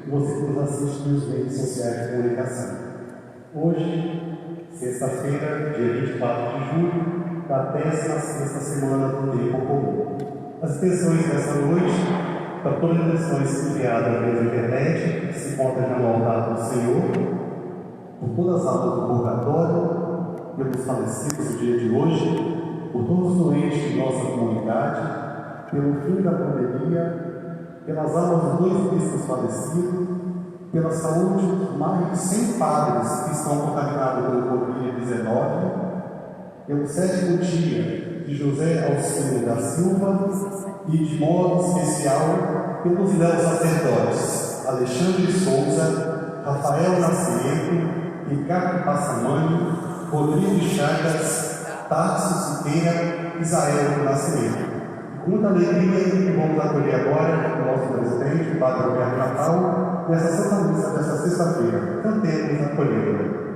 você que nos assiste nos meios sociais de comunicação. Hoje, sexta-feira, dia 24 de julho, da 16ª semana do Tempo Comum. As intenções dessa noite, para todas as intenções enviadas pela internet, que se encontram já no altar do Senhor, por todas as almas do purgatório, pelos falecidos do dia de hoje, por todos os doentes de nossa comunidade, pelo fim da pandemia, pelas almas dos 2 bispos falecidos, pela saúde dos mais de 100 padres que estão contaminados pelo Covid-19, pelo 7º dia de José Alcino da Silva e, de modo especial, pelos ilhéus sacerdotes Alexandre Souza, Rafael Nascimento, Ricardo Passamani, Rodrigo Chagas, Tarso Citeira, Isael Nascimento. Com muita alegria, vamos acolher agora o nosso presidente, o Padre Alberto Natal, nessa Santa Missa desta sexta-feira. Cantemos acolhendo.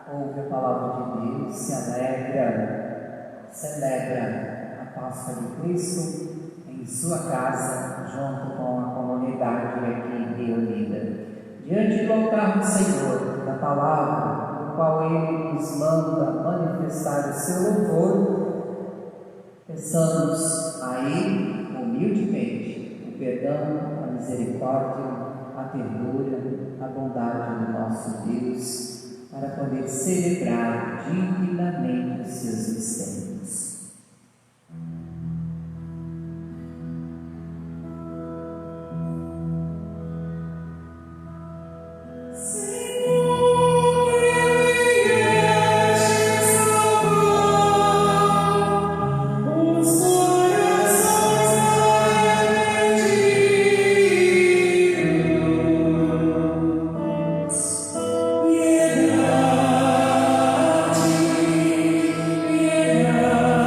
Ouve a palavra de Deus, se alegra, celebra a Páscoa de Cristo em sua casa, junto com a comunidade aqui reunida. Diante do altar do Senhor, da palavra, no qual Ele nos manda manifestar o seu louvor, peçamos a Ele, humildemente, o perdão, a misericórdia, a ternura, a bondade do nosso Deus, para poder celebrar dignamente os seus mistérios. Yeah.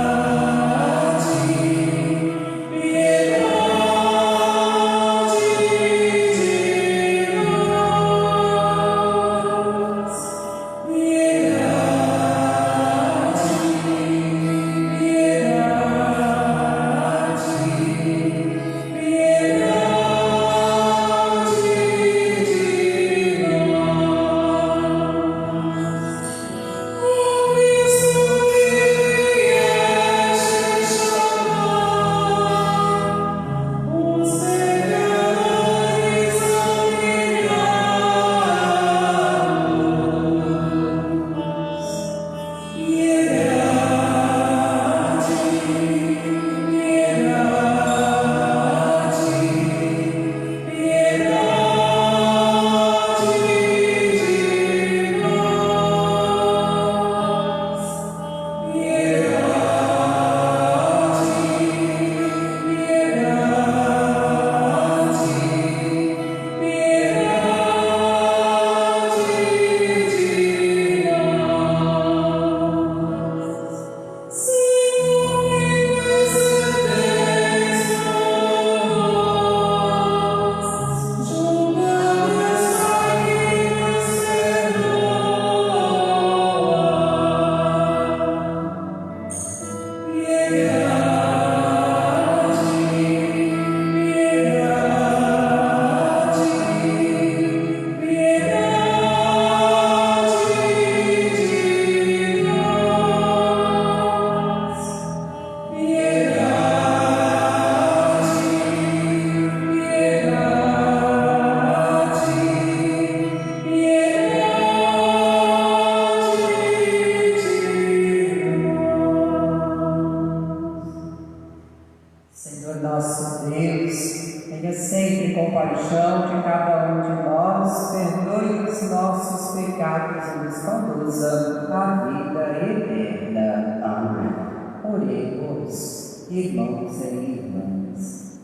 Irmãos e irmãs,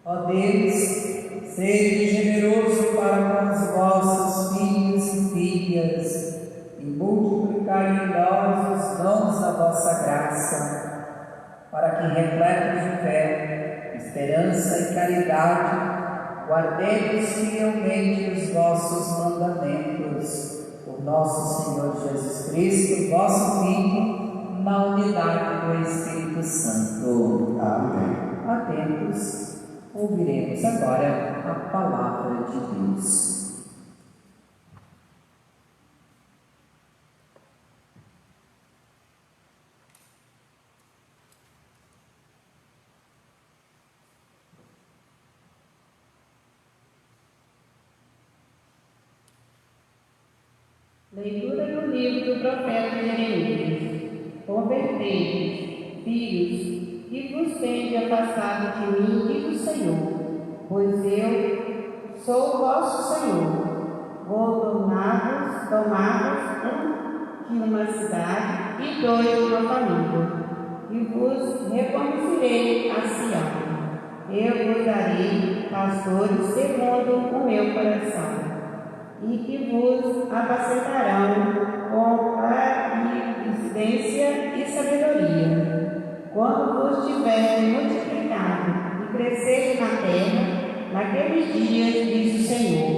ó Deus, sede generoso para com os vossos filhos e filhas e multiplicai em nós os dons da vossa graça, para que, repletos de fé, esperança e caridade, guardemos fielmente os vossos mandamentos, por nosso Senhor Jesus Cristo, vosso Filho, na unidade do Espírito Santo. Amém. Atentos, ouviremos agora a palavra de Deus. Leitura do livro do profeta Jeremias. Convertei-vos, filhos, e vos tende afastado de mim e do Senhor, pois eu sou o vosso Senhor. Vou tomar-vos um de uma cidade e dois de uma família, e vos reconduzirei a Sião. Eu vos darei pastores segundo o meu coração, e que vos apacentarão com clarividência e sabedoria. Quando vos tiverem multiplicado e crescerem na terra, naqueles dias, diz o Senhor,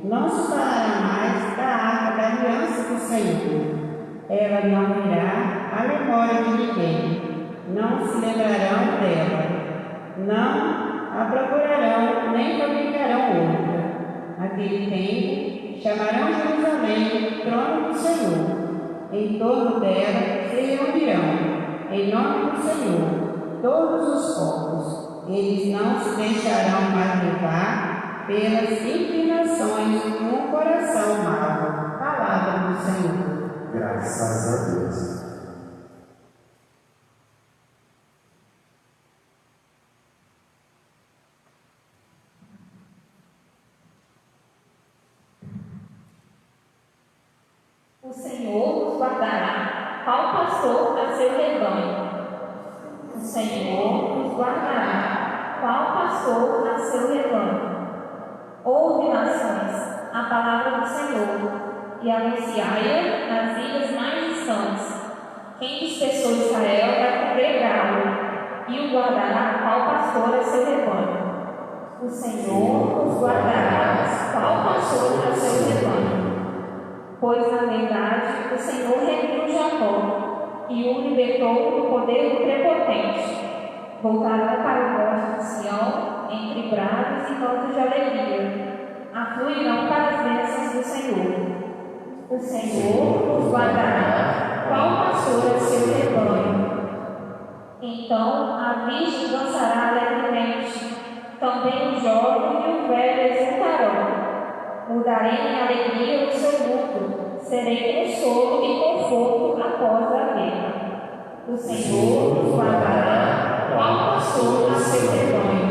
não se falará mais da arca da aliança do Senhor. Ela não virá à memória de ninguém, não se lembrarão dela, não a procurarão, nem fabricarão outra. Naquele tempo, chamarão Jerusalém trono do Senhor. Em torno dela se reunirão, em nome do Senhor, todos os povos. Eles não se deixarão mais levar pelas inclinações de um coração mau. Palavra do Senhor. Graças a Deus. O Senhor os guardará, qual pastor a seu rebanho. O Senhor os guardará, qual pastor a seu rebanho. Ouve, nações, a palavra do Senhor, e anunciai-a nas ilhas mais distantes. Quem dispersou Israel vai congregá-lo, e o guardará, qual pastor a seu rebanho. O Senhor os guardará, qual pastor a seu rebanho. Pois, na verdade, o Senhor remiu Jacó e o libertou do poder do prepotente. Voltarão para o monte de Sião, entre brados e cantos de alegria. Afluirão para as bênçãos do Senhor. O Senhor os guardará, qual pastor a seu rebanho. Então a virgem dançará alegremente, também o jovem e o velho exultarão. Mudarei em alegria o seu luto, serei consolo e conforto após a guerra. O Senhor os guardará, qual pastor a seu rebanho.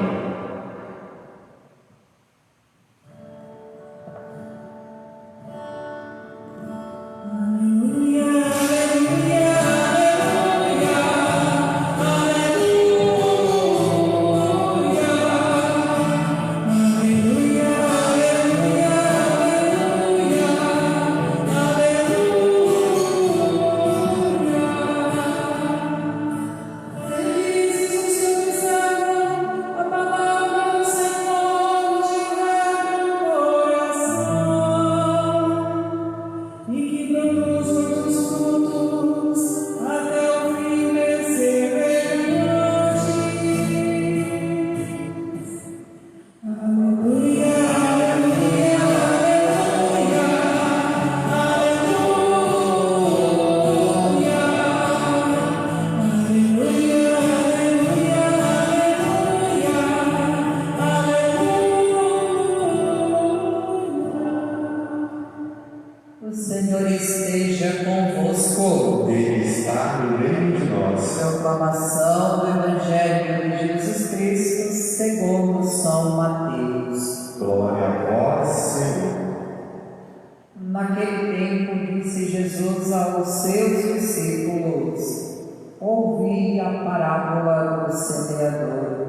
proclamação do Evangelho de Jesus Cristo segundo São Mateus. Glória a vós, Senhor. Naquele tempo disse Jesus aos seus discípulos: ouvi a parábola do semeador.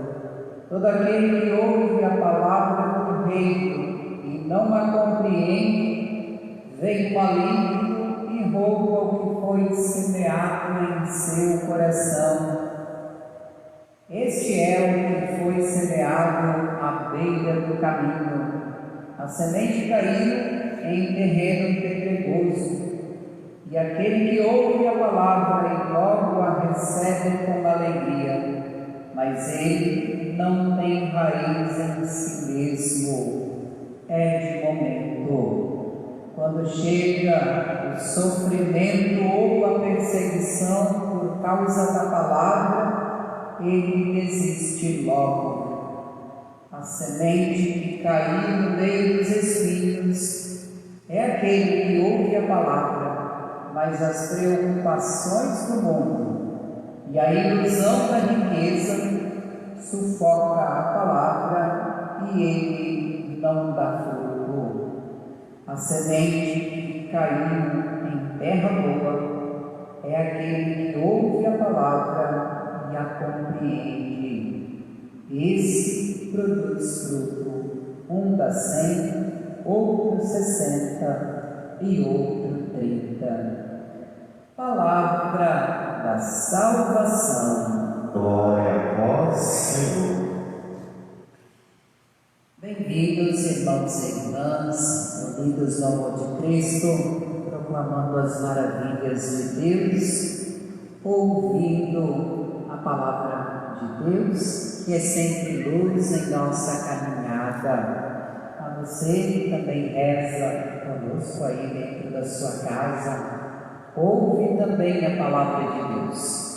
Todo aquele que ouve a palavra do reino e não a compreende, vem o maligno e rouba o que foi semeado em seu coração. Este é o que foi semeado à beira do caminho. A semente caiu em terreno pedregoso, e aquele que ouve a palavra e logo a recebe com alegria, mas ele não tem raiz em si mesmo, é de momento. Quando chega o sofrimento ou a perseguição por causa da palavra, ele desiste logo. A semente que caiu no meio dos espinhos é aquele que ouve a palavra, mas as preocupações do mundo e a ilusão da riqueza sufoca a palavra e ele não dá fruto. A semente que caiu em terra boa é aquele que ouve a palavra e a compreende. Esse produz fruto, um dá 100, outro 60 e outro 30. Palavra da salvação. Glória a vós, Senhor. Bem-vindos, irmãos e irmãs, unidos no amor de Cristo, proclamando as maravilhas de Deus, ouvindo a palavra de Deus, que é sempre luz em nossa caminhada. A você que também reza conosco aí dentro da sua casa, ouve também a palavra de Deus.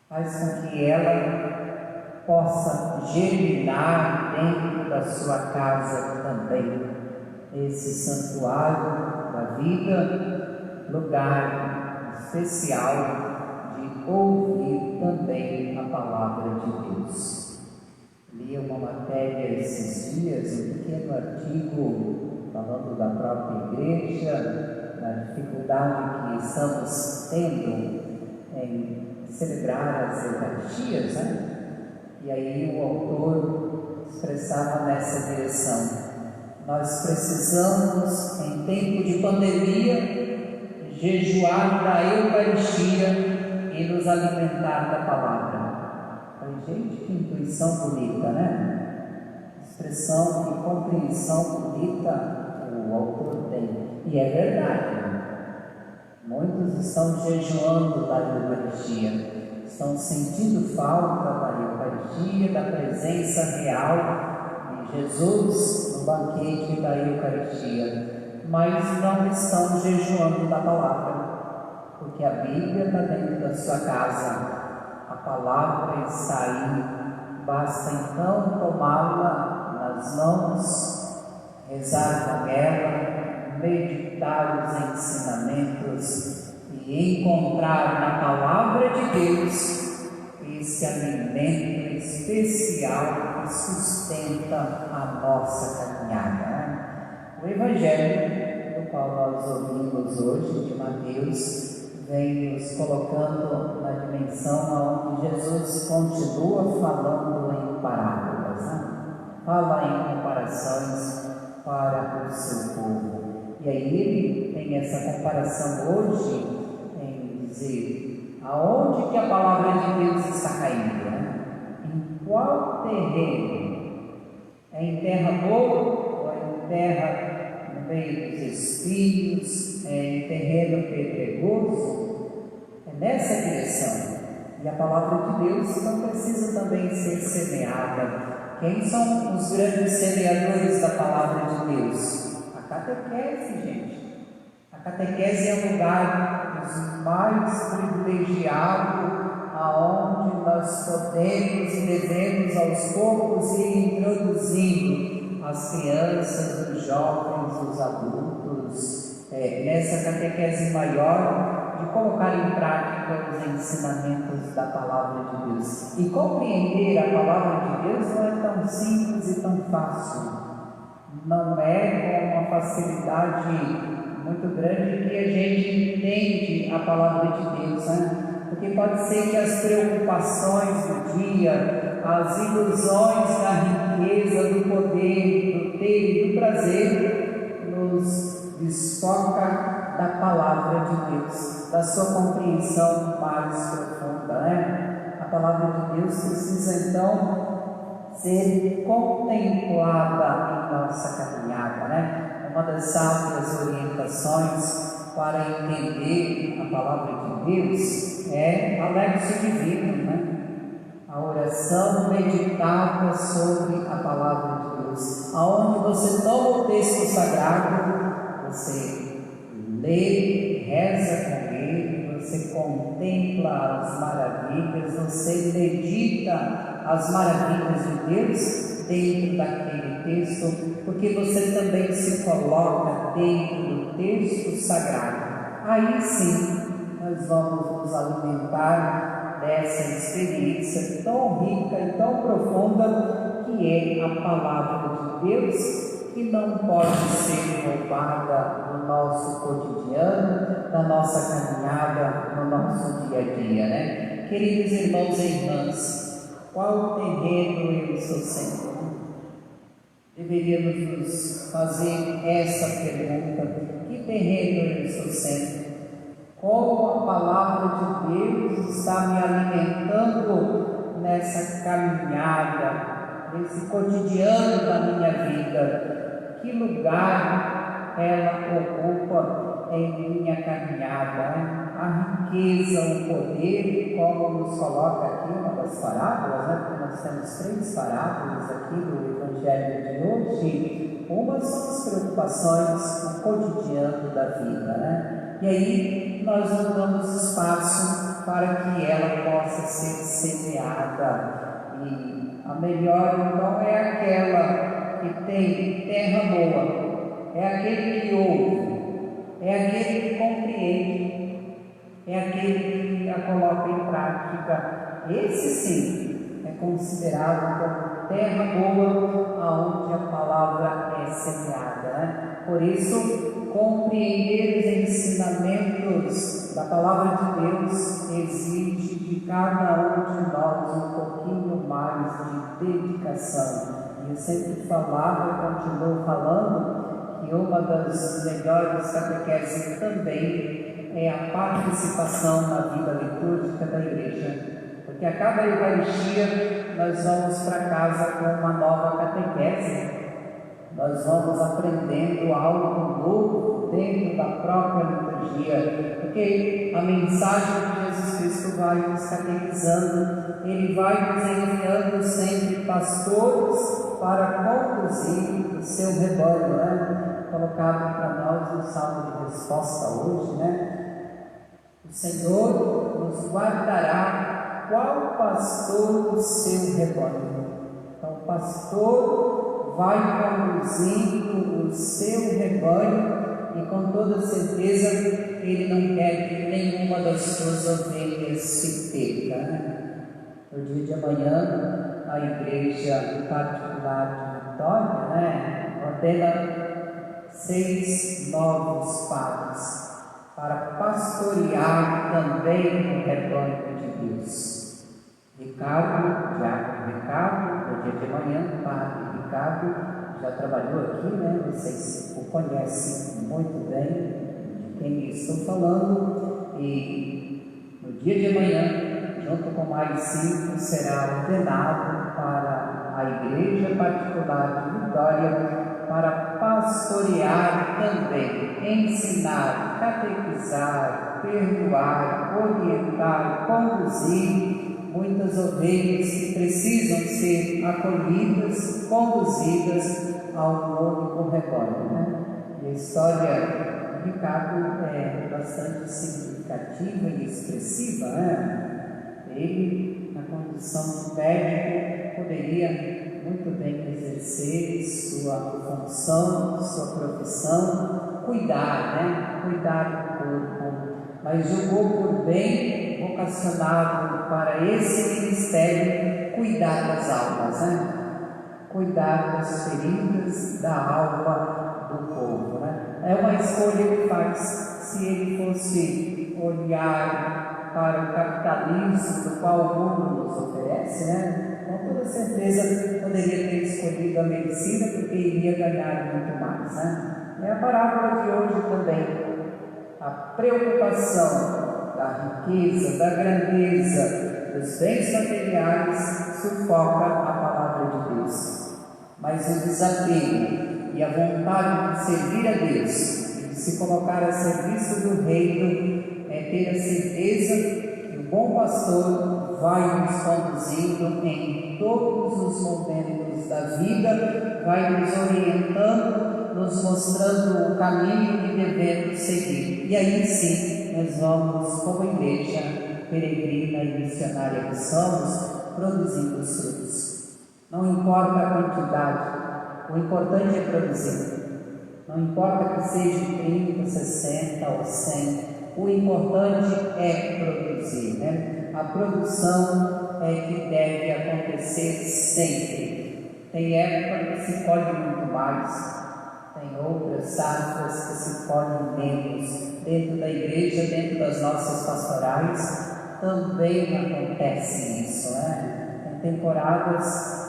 Faz com que ela possa germinar dentro da sua casa também, esse santuário da vida, lugar especial de ouvir também a palavra de Deus. Li uma matéria esses dias, um pequeno artigo falando da própria igreja, da dificuldade que estamos tendo em celebrar as Eucaristias, né? E aí o autor expressava nessa direção: nós precisamos, em tempo de pandemia, jejuar da Eucaristia e nos alimentar da palavra. Falei, gente, que intuição bonita, né? Expressão e compreensão bonita o autor tem. E é verdade, né? Muitos estão jejuando da Eucaristia, estão sentindo falta da Eucaristia, da presença real de Jesus no banquete da Eucaristia, mas não estão jejuando da palavra, porque a Bíblia está dentro da sua casa, a palavra está aí, basta então tomá-la nas mãos, rezar com ela, meditar os ensinamentos e encontrar na palavra de Deus esse alimento especial que sustenta a nossa caminhada, né? O Evangelho do qual nós ouvimos hoje, de Mateus, vem nos colocando na dimensão onde Jesus continua falando em parábolas, né? Fala em comparações para o seu povo. E aí ele tem essa comparação hoje em dizer aonde que a palavra de Deus está caindo, né? Em qual terreno? É em terra boa ou é em terra no meio dos espinhos? É em terreno pedregoso? É nessa direção. E a palavra de Deus não precisa também ser semeada. Quem são os grandes semeadores da palavra de Deus? A catequese, gente. A catequese é um lugar mais privilegiado, aonde nós podemos e devemos aos poucos ir introduzindo as crianças, os jovens, os adultos, nessa catequese maior de colocar em prática os ensinamentos da Palavra de Deus. E compreender a Palavra de Deus não é tão simples e tão fácil. Não é com uma facilidade muito grande que a gente entende a Palavra de Deus, né? Porque pode ser que as preocupações do dia, as ilusões da riqueza, do poder, do ter e do prazer nos desfoca da Palavra de Deus, da sua compreensão mais profunda, né? A Palavra de Deus precisa então ser contemplada em nossa caminhada, né? Uma das sábias orientações para entender a Palavra de Deus é a Lexio Divina, né? A oração meditada sobre a Palavra de Deus, aonde você toma o texto sagrado, você lê, reza com ele, você contempla as maravilhas, você medita as maravilhas de Deus dentro daquele texto, porque você também se coloca dentro do texto sagrado. Aí sim, nós vamos nos alimentar dessa experiência tão rica e tão profunda que é a Palavra de Deus, que não pode ser roubada no nosso cotidiano, na nossa caminhada, no nosso dia a dia, né? Queridos irmãos e irmãs, qual terreno eu estou sendo? Deveríamos nos fazer essa pergunta: que terreno eu estou sendo? Como a Palavra de Deus está me alimentando nessa caminhada, nesse cotidiano da minha vida? Que lugar ela ocupa em minha caminhada, né? A riqueza, o poder, como nos coloca aqui uma das parábolas, né? Porque nós temos 3 parábolas aqui do Evangelho de hoje. Uma são as preocupações no cotidiano da vida, né? E aí nós não damos espaço para que ela possa ser semeada. E a melhor então é aquela que tem terra boa, é aquele que ouve, é aquele que compreende, é aquele que a coloca em prática. Esse sim é considerado como terra boa, aonde a palavra é semeada, né? Por isso, compreender os ensinamentos da Palavra de Deus exige de cada um de nós um pouquinho mais de dedicação. E eu sempre falava e continuo falando que uma das melhores catequeses também é a participação na vida litúrgica da igreja. Porque a cada Eucaristia nós vamos para casa com uma nova catequese. Nós vamos aprendendo algo novo dentro da própria liturgia, porque a mensagem de Jesus Cristo vai nos catequizando, Ele vai nos enviando sempre pastores para conduzir o seu rebanho, né? Colocado para nós no salmo de resposta hoje, né? O Senhor nos guardará qual pastor do seu rebanho. Então, o pastor vai conduzindo o seu rebanho e com toda certeza ele não quer que nenhuma das suas ovelhas se perca, né? No dia de amanhã, a igreja particular de Vitória, né, ordena 6 novos padres para pastorear também o rebanho de Deus. Ricardo, Diácono Ricardo, no dia de amanhã, padre Ricardo, já trabalhou aqui, né? Vocês o conhecem muito bem de quem estou falando, e no dia de amanhã, junto com mais 5, será ordenado para a Igreja Particular de Vitória para pastorear também, ensinar, catequizar, perdoar, orientar, conduzir muitas ovelhas que precisam ser acolhidas, conduzidas a um único rebanho, né? E a história de Ricardo é bastante significativa e expressiva, né? Ele, na condição de médico, poderia muito bem exercer sua função, sua profissão, cuidar, né? Cuidar do corpo mas julgou por bem, vocacionado para esse ministério, cuidar das almas, né? Cuidar das feridas da alma do povo, né? É uma escolha que faz. Se ele fosse olhar para o capitalismo do qual o mundo nos oferece, né? Com toda certeza poderia ter escolhido a medicina, porque iria ganhar muito mais, né? É a parábola de hoje também. A preocupação da riqueza, da grandeza, dos bens materiais sufoca a palavra de Deus. Mas o desapego e a vontade de servir a Deus e de se colocar a serviço do reino é ter a certeza que o bom pastor vai nos conduzindo em todos os momentos da vida, vai nos orientando, nos mostrando o caminho que devemos seguir. E aí sim, nós vamos, como igreja peregrina e missionária que somos, produzindo os frutos. Não importa a quantidade, o importante é produzir. Não importa que seja 30, 60 ou 100, o importante é produzir, né? A produção é que deve acontecer sempre. Tem época que se colhe muito mais, tem outras safras que se colhem menos. Dentro da igreja, dentro das nossas pastorais, também acontece isso, né? Tem temporadas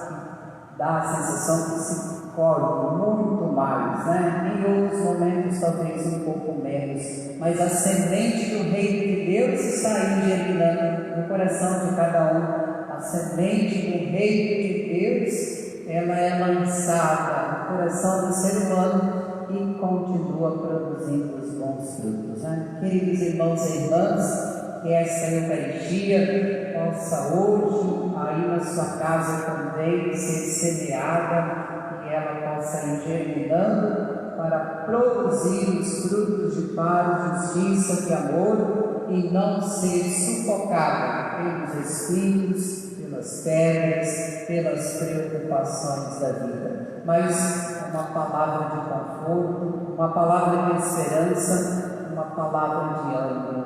dá a sensação que se colhe muito mais, né? Em outros momentos talvez um pouco menos, mas a semente do reino de Deus está aí germinando no coração de cada um. A semente do reino de Deus, ela é lançada no coração do ser humano e continua produzindo os bons frutos, né? Queridos irmãos e irmãs, que essa Eucaristia possa hoje, aí na sua casa também, ser semeada, que ela possa ir germinando para produzir os frutos de paz, justiça e amor e não ser sufocada pelos espinhos, pelas pedras, pelas preocupações da vida. Mas uma palavra de conforto, uma palavra de esperança, uma palavra de ânimo,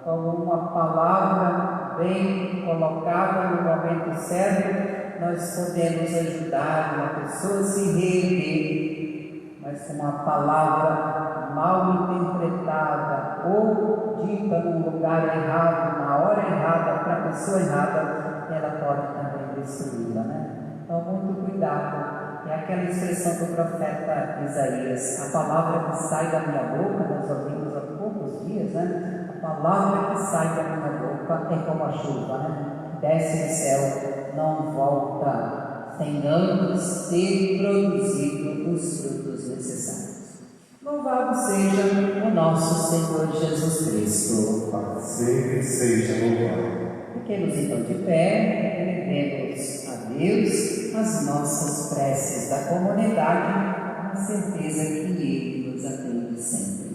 como uma palavra bem colocada no momento certo, nós podemos ajudar uma pessoa a se reerguer, mas com uma palavra mal interpretada ou dita num lugar errado, na hora errada, para a pessoa errada, ela pode também destruí-la, né? Então, muito cuidado. É aquela expressão do profeta Isaías: a palavra que sai da minha boca, nós ouvimos há poucos dias, né? A palavra que sai da minha boca é como a chuva, né? Desce do céu, não volta, sem antes ter produzido os frutos necessários. Louvado seja o nosso Senhor Jesus Cristo. Para sempre seja louvado. Fiquemos então de pé, elevemos a Deus as nossas preces da comunidade, com a certeza que Ele nos atende sempre.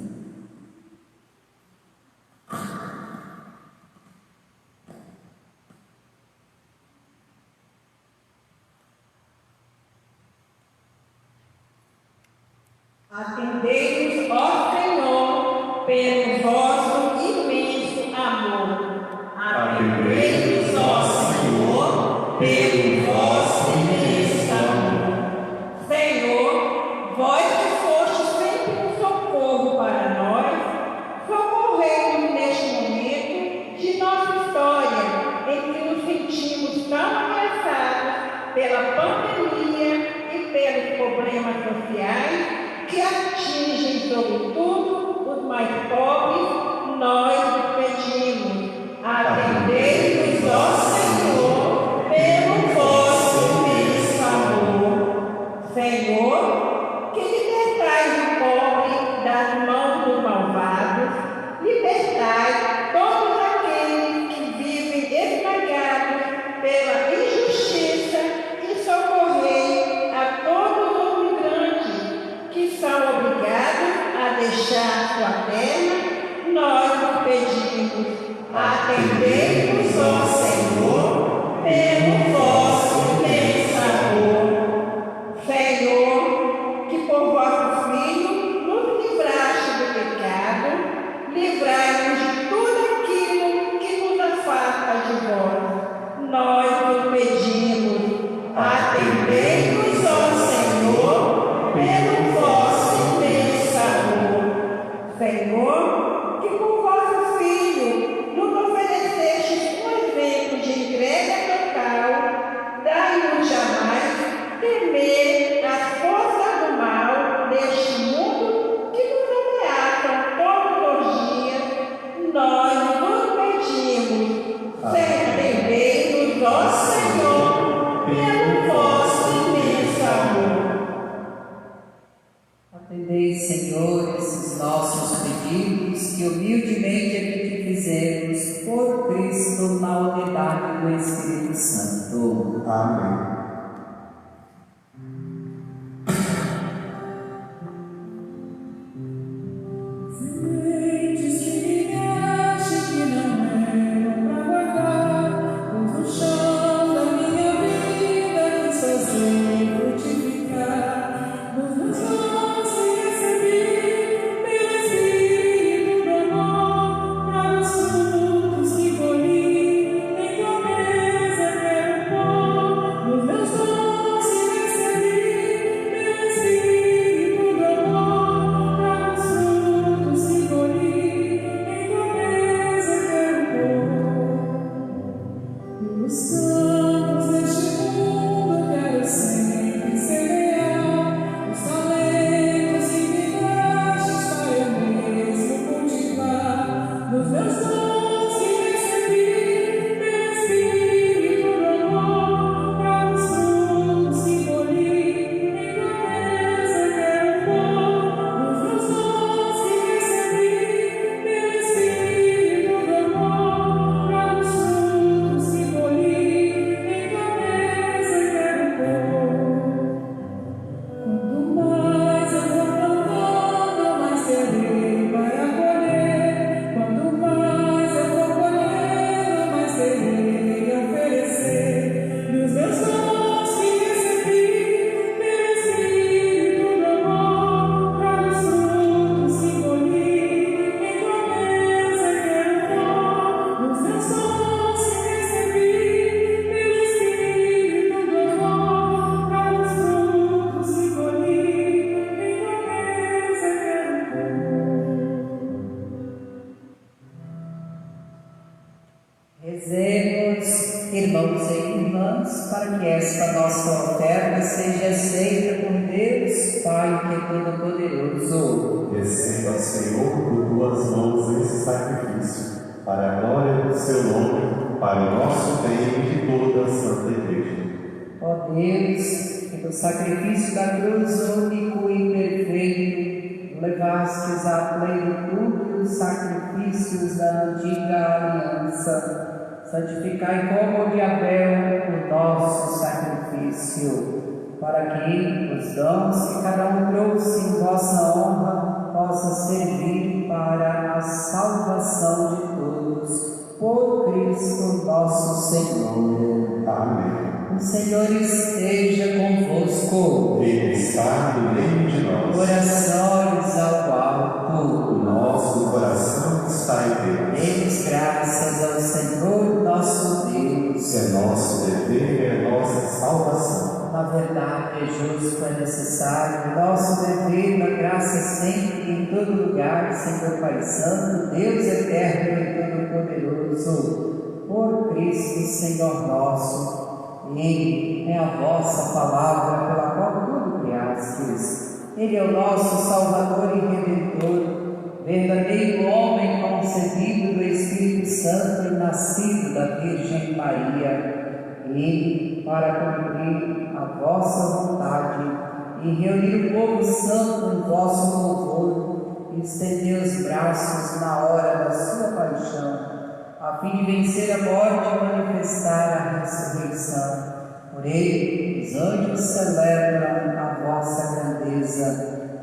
Atendei-nos, ó Senhor, pelo vosso imenso amor. Atendei-nos, ó Senhor, pelo vosso imenso amor. Senhor, vós que foste sempre um socorro para nós, socorrei-nos neste momento de nossa história, em que nos sentimos tão ameaçados pela pandemia e pelos problemas sociais que atingem, sobretudo, os mais pobres. Nós pedimos, atendei-nos, ó Senhor, pelo vosso imenso amor. Senhor, que libertais o pobre das mãos dos malvados, libertai todos aqueles que vivem esmagados pela injustiça e socorrei a todos os migrantes que são obrigados a deixar sua terra pedimos. Atendei-nos, ó Senhor, pelo vosso imenso amor. Senhor, que por vosso Filho nos ofereceste um exemplo de entrega total, dai-nos jamais temer as forças do mal deste mundo que nos ameaçam todos os dias. Nós nos pedimos, atendei-nos, ó Senhor, pelo vosso imenso amor. Atendei, Senhor, esses nossos pedidos que humildemente a te fizemos por Cristo na unidade do Espírito Santo. Amém. Rezemos, irmãos e irmãs, para que esta nossa oferta seja aceita por Deus, Pai que é Todo-Poderoso. Receba, Senhor, por tuas mãos esse sacrifício, para a glória do seu nome, para o nosso bem e de toda a Santa Igreja. Ó Deus, que do sacrifício da cruz único e perfeito levastes à plenitude os sacrifícios da antiga aliança, santificai como de Abel o nosso sacrifício, para que os dons que cada um trouxe em vossa honra possa servir para a salvação de todos, por Cristo nosso Senhor. Amém. O Senhor esteja convosco. Ele está no meio de nós. Orações ao alto. O nosso coração está em Deus. Demos graças ao Senhor nosso Deus. É nosso dever e é nossa salvação. Na verdade, é justo, é necessário, nosso dever, na graça sempre, em todo lugar, Senhor Pai Santo, Deus eterno e todo-poderoso, por Cristo, Senhor nosso. Ele é a vossa palavra pela qual tudo criastes. Ele é o nosso Salvador e Redentor, verdadeiro homem concebido do Espírito Santo e nascido da Virgem Maria. Ele, para cumprir a vossa vontade e reunir o povo santo em vosso louvor, estendeu os braços na hora da sua paixão, a fim de vencer a morte e manifestar a ressurreição. Por ele, os anjos celebram a vossa grandeza,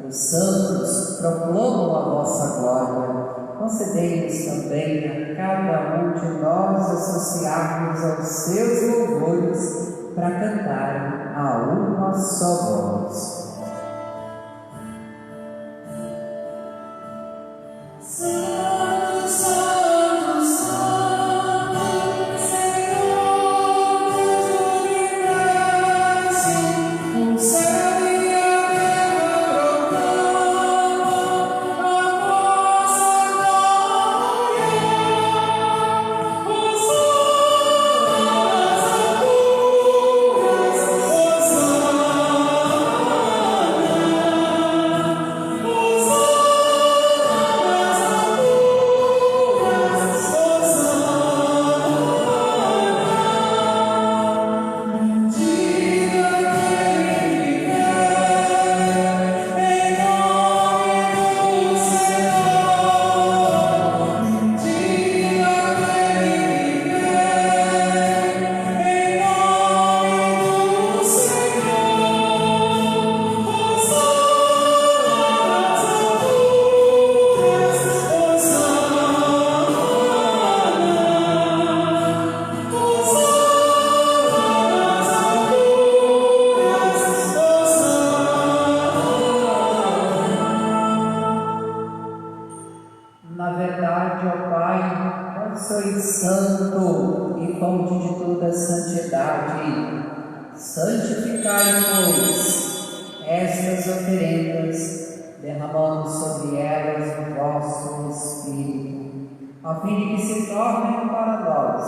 os santos proclamam a vossa glória. Concedei-nos também a cada um de nós associarmos aos seus louvores para cantar a uma só voz. Santo, Santo, Senhor Santificai, pois, estas oferendas, derramando sobre elas o vosso Espírito, a fim de que se tornem para nós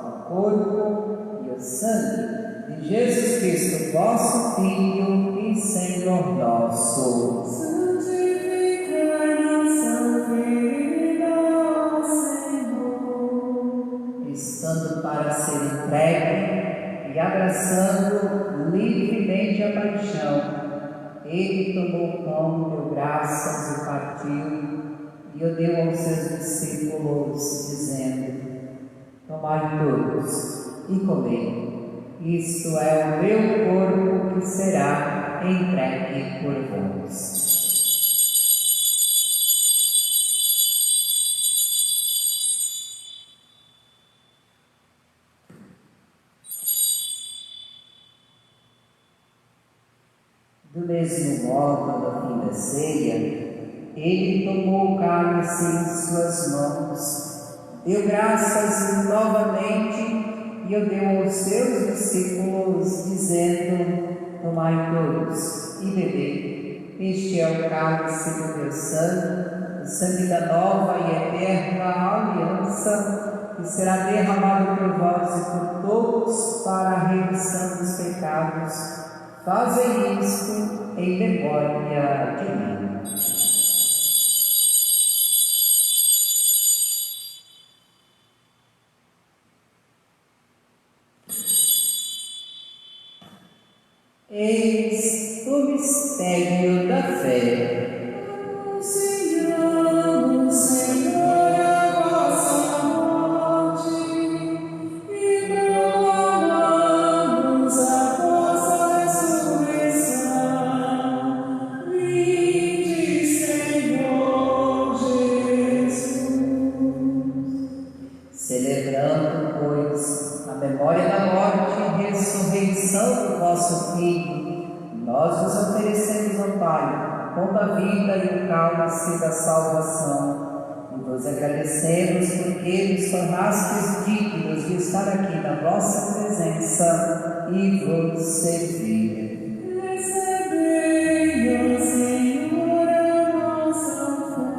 o corpo e o sangue de Jesus Cristo, vosso Filho e Senhor nosso. Santificai-nos, Senhor, estando para ser entregue e abraçando livremente a paixão, ele tomou o pão, deu graças e partiu, e o deu aos seus discípulos, dizendo: tomai todos e comei, isto é o meu corpo que será entregue por vós. Do mesmo modo, no fim da ceia, ele tomou o cálice em suas mãos, deu graças novamente e o deu aos seus discípulos, dizendo: tomai todos e bebei. Este é o cálice do meu sangue, o sangue da nova e eterna aliança, que será derramado por vós e por todos para a remissão dos pecados. Fazem isto em memória de mim. Eis o mistério da fé. Anunciamos, Senhor, a vossa morte e proclamamos a vossa ressurreição. Vinde, Senhor Jesus. Celebrando, pois, a memória da morte e ressurreição do vosso Filho, nós vos oferecemos, ó Pai, o pão da vida e o cálice da salvação, e vos agradecemos porque nos tornastes dignos de estar aqui na vossa presença e vos servir. Recebei, ó Senhor, a nossa fé.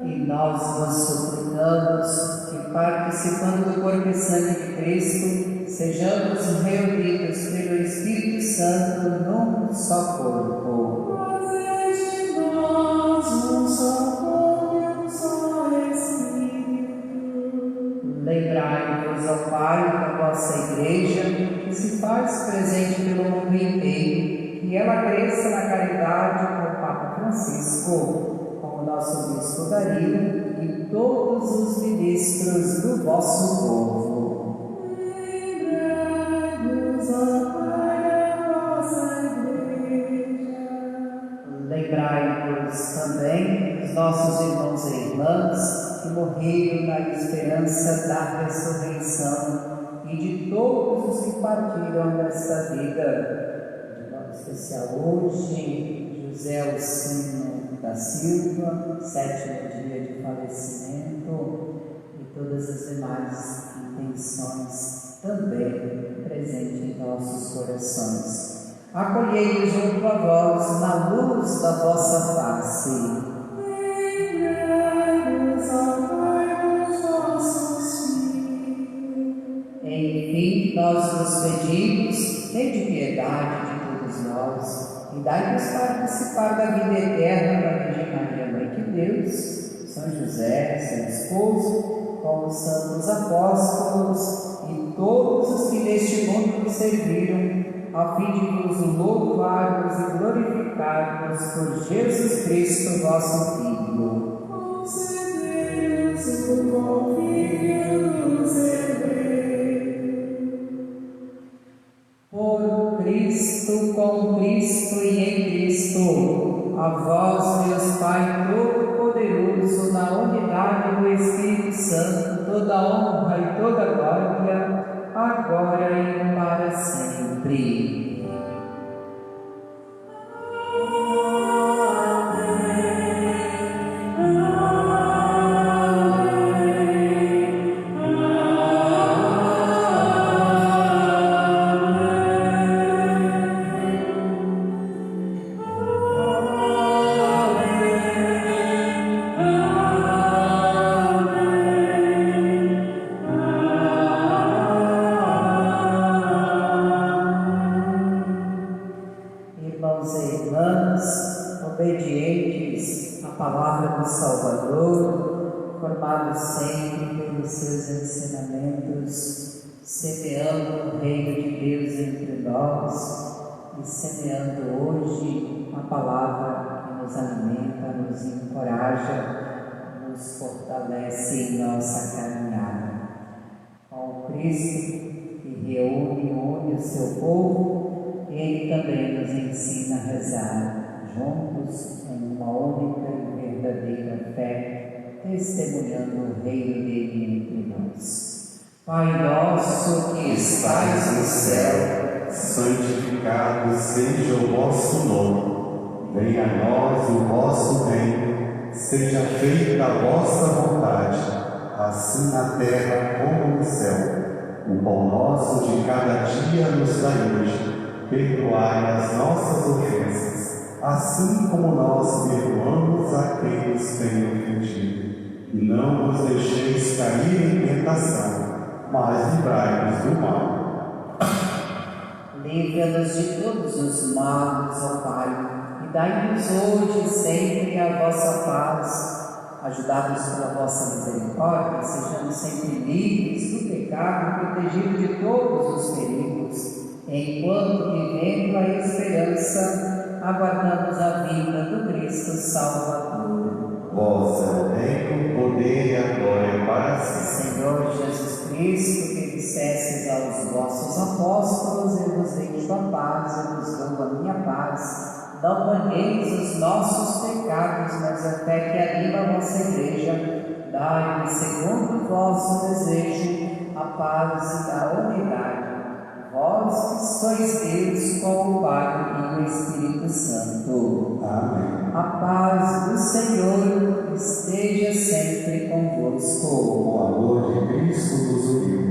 E nós vos suplicamos que, participando do corpo e sangue de Cristo, sejamos reunidos pelo Espírito Santo num só corpo. Fazei de nós um só corpo e um só Espírito. Lembrai-vos, ó Pai, da vossa Igreja, que se faz presente pelo mundo inteiro, que ela cresça na caridade com o Papa Francisco, com o nosso Bispo Dario e todos os ministros do vosso povo. Lembrai-vos também dos nossos irmãos e irmãs que morreram na esperança da ressurreição e de todos os que partiram desta vida. De modo especial hoje, José Alcino da Silva, 7º dia de falecimento, e todas as demais intenções também presentes em nossos corações. Acolhei-os junto a vós na luz da vossa face. Lembrai-vos, ó Pai, dos vossos filhos. Enfim, nós vos pedimos, tende piedade de todos nós e dai-nos participar da vida eterna da Virgem Maria, Mãe de Deus, São José, seu esposo, com os santos apóstolos e todos os que neste mundo nos serviram, a fim de vos louvarmos e glorificarmos por Jesus Cristo, vosso Filho. Concedei-nos o convívio dos hebreus. Por Cristo, com Cristo e em Cristo, a vós, Deus Pai Todo-Poderoso, na unidade do Espírito Santo, toda honra e toda glória, agora e para sempre. palavra do Salvador, formado sempre pelos seus ensinamentos, semeando o reino de Deus entre nós e semeando hoje a palavra que nos alimenta, nos encoraja, nos fortalece em nossa caminhada. Com o Cristo que reúne e une o seu povo, Ele também nos ensina a rezar juntos em uma única e verdadeira fé, testemunhando o reino dele entre nós. Pai nosso que estais no céu, santificado seja o vosso nome. Venha a nós o vosso reino, seja feita a vossa vontade, assim na terra como no céu. O pão nosso de cada dia nos dai hoje, perdoai as nossas ofensas, assim como nós perdoamos a quem nos tem ofendido. E não nos deixeis cair em tentação, mas livrai-nos do mal. Livra-nos de todos os males, ó Pai, e dai-nos hoje e sempre a vossa paz. Ajudados pela vossa misericórdia, sejamos sempre livres do pecado e protegidos de todos os perigos, enquanto, vivendo a esperança, aguardamos a vinda do Cristo Salvador. Vós é o reino, o poder e a glória para sempre. Senhor Jesus Cristo, que dissestes aos vossos apóstolos: eu vos deixo a paz, eu vos dou a minha paz. Não banheis os nossos pecados, mas a fé que anima a vossa igreja. Dai-lhe, segundo o vosso desejo, a paz e a unidade. Vós que sois Deus com o Pai e o Espírito Santo. Amém. A paz do Senhor esteja sempre convosco. O amor de Cristo nos uniu.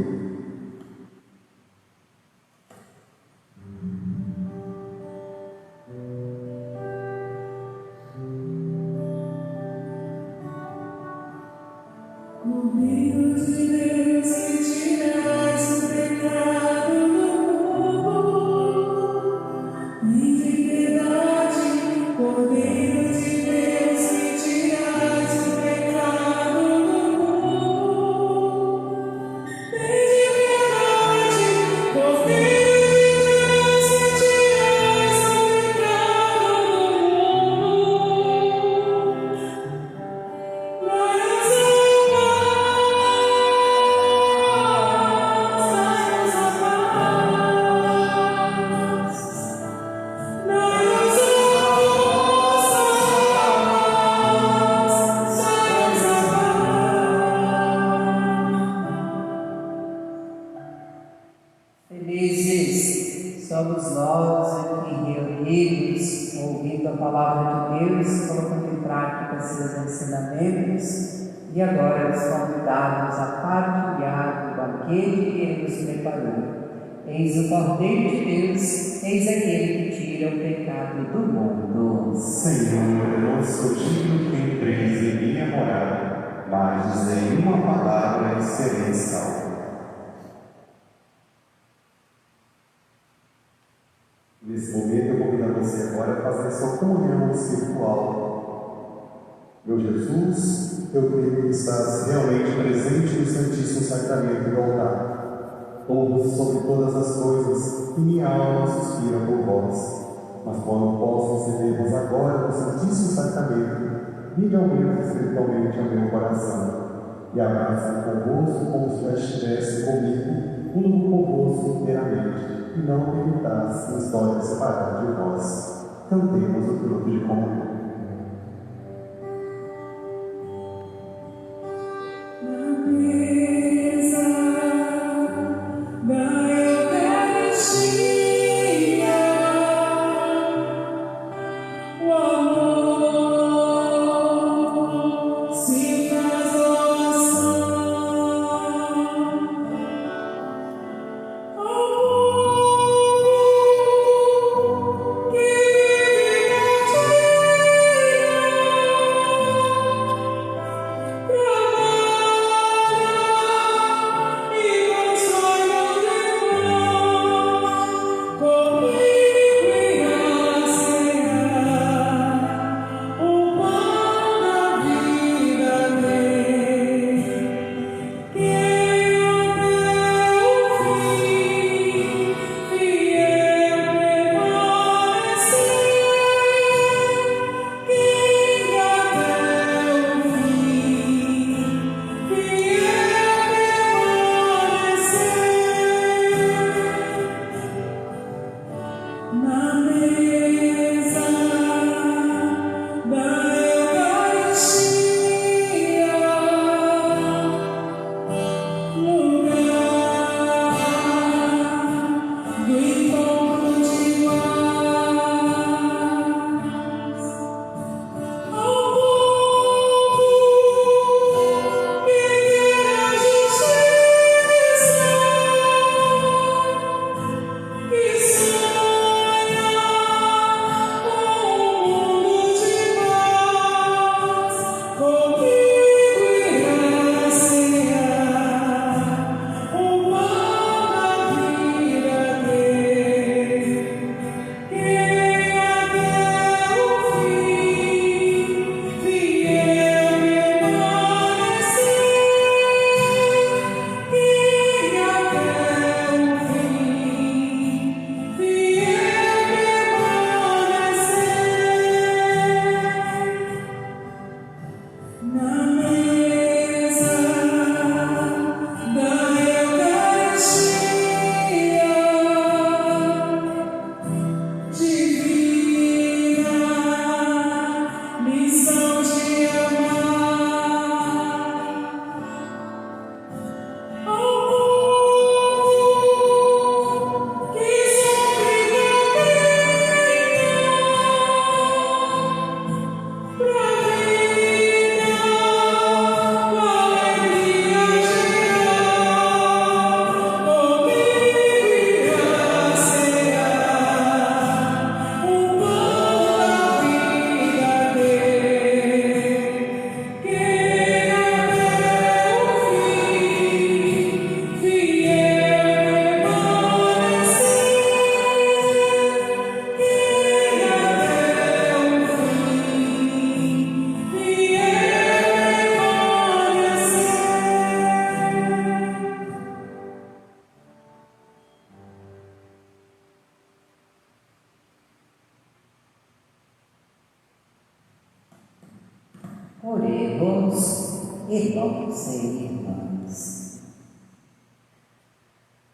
Felizes somos nós aqui reunidos, ouvindo a palavra de Deus, colocando em prática seus ensinamentos, e agora os convidamos a partilhar do banquete que Ele nos preparou. Eis o Cordeiro de Deus, eis aquele que tira o pecado do mundo. Senhor, eu não sou digno que entreis em minha morada, mas dizei uma palavra e serei salvo. Nesse momento eu convido a você agora a fazer sua comunhão espiritual. Meu Jesus, eu creio que estás realmente presente no Santíssimo Sacramento do altar. Tomo sobre todas as coisas e minha alma suspira por vós. Mas quando posso receber-vos agora no Santíssimo Sacramento, vinde ao menos espiritualmente ao meu coração e abraça-me convosco como se já estivesse comigo, uno convosco inteiramente. E não permitais que a história separar de vós. Cantemos o fruto de comunhão. Oremos, irmãos e irmãs.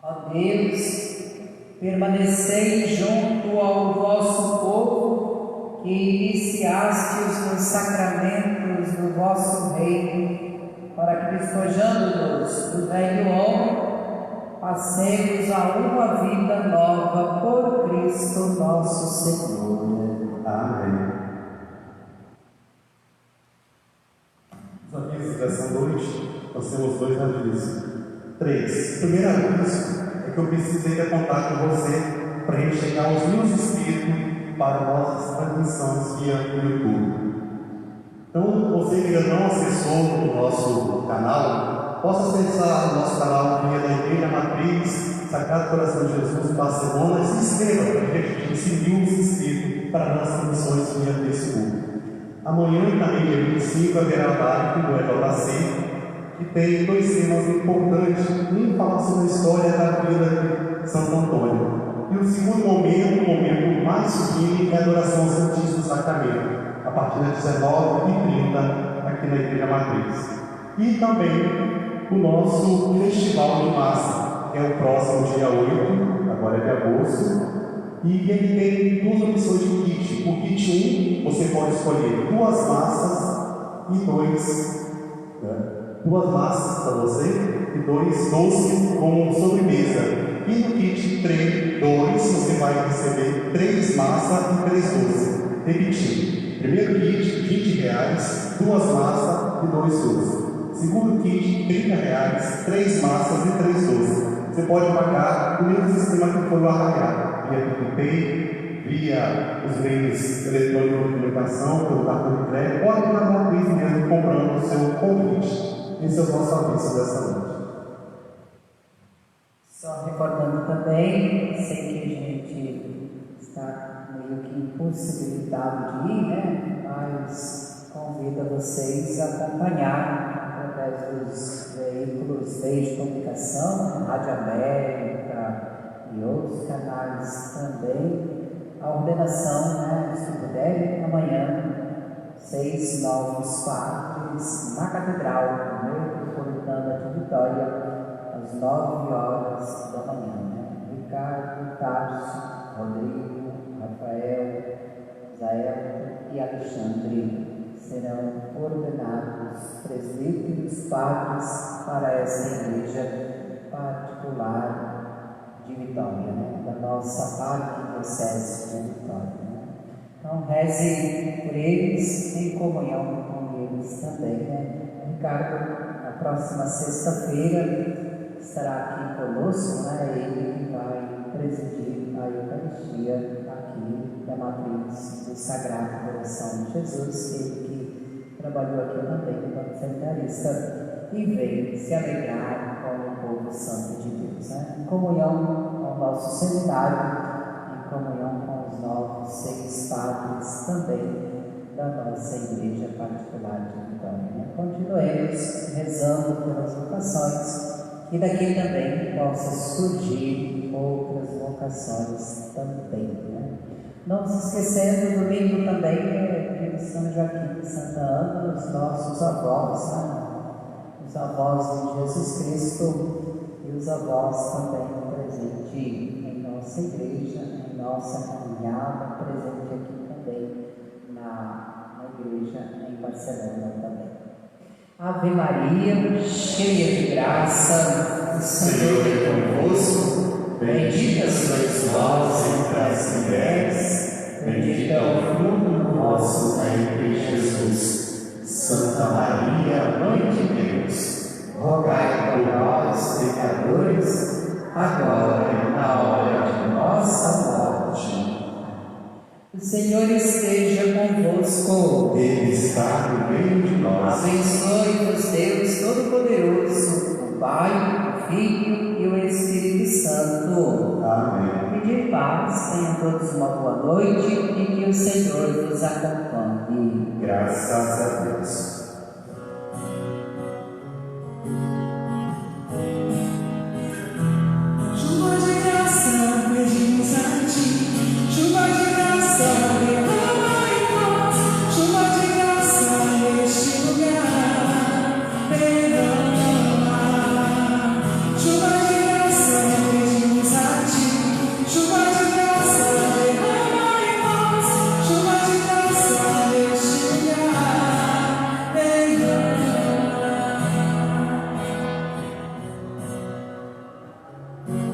Ó Deus, permanecei junto ao vosso povo que iniciastes nos sacramentos do vosso reino, para que, despojando-nos do velho homem, passemos a uma vida nova por Cristo nosso Senhor. Amém. Os avisos dessa noite, nós temos 2 avisos. 3. O primeiro aviso é que eu precisei de contar com você para a gente chegar aos 1000 inscritos para nossas transmissões via YouTube. Então, você que ainda não acessou o nosso canal, possa acessar o nosso canal via da Igreja Matriz Sagrado Coração de Jesus em Barcelona e se inscreva para a gente atingir 1000 inscritos para nossas transmissões via Facebook. Amanhã, também dia 25, haverá a live do EJC, que tem 2 temas importantes. Um fala sobre a história da vida de Santo Antônio. E o segundo momento, o momento mais sublime, é a adoração ao Santíssimo Sacramento, a partir das 19h30, aqui na Igreja Matriz. E também o nosso Festival de Massa, que é o próximo dia 8, agora é de agosto. E ele tem 2 opções de kit. O kit 1, você pode escolher 2 massas e 2 massas para você e 2 doces como sobremesa. E no kit 2, você vai receber 3 massas e 3 doces. Repetindo, primeiro kit, R$20, 2 massas e 2 doces. Segundo kit, R$30, 3 massas e 3 doces. Você pode pagar o mesmo sistema que foi o arraiado, via PicPay, via os meios eletrônicos de comunicação, pelo cartão de crédito, pode ir na matriz mesmo comprando o seu convite. Esse é o nosso aviso dessa noite. Só recordando também, sei que a gente está meio que impossibilitado de ir, né? Mas convido vocês a acompanhar através dos veículos de comunicação, Rádio América e outros canais também, a ordenação, né? Se puderem, amanhã, 6 novos padres na Catedral Metropolitana de Vitória, às 9 horas da manhã, né? Ricardo, Tarso, Rodrigo, Rafael, Zael e Alexandre serão ordenados presbíteros padres para essa igreja particular de Vitória, né? Da nossa arquidiocese de Vitória, né? Então, reze por eles, em comunhão com eles também, né? Ricardo, na próxima sexta-feira, estará aqui conosco, né? Ele que vai presidir a Eucaristia aqui da Matriz do Sagrado Coração de Jesus, ele que trabalhou aqui também como sanitarista e veio se alegrar com o povo santo de Deus, né? Em comunhão com o nosso seminário, em comunhão com os novos 6 padres também da nossa igreja particular de Vitória, né? Continuemos rezando pelas vocações e daqui também possa surgir outras vocações também, né? Não se esquecendo, domingo também é de São Joaquim de Santa Ana, os nossos avós, né? Os avós de Jesus Cristo e os avós também presentes em nossa igreja, em nossa caminhada, presente aqui também na igreja em Barcelona também. Ave Maria, cheia de graça, o Senhor é convosco, bendita sois vós entre as mulheres, bendito é o fruto do vosso ventre, Jesus. Santa Maria, Mãe de Deus, rogai por nós, pecadores, agora e na hora de nossa morte. O Senhor esteja convosco. Ele está no meio de nós. Abençoe-vos Deus Todo-Poderoso, o Pai, o Filho e o Espírito Santo. Amém. Pedir paz, tenham todos uma boa noite e que o Senhor vos acompanhe. Graças a Deus.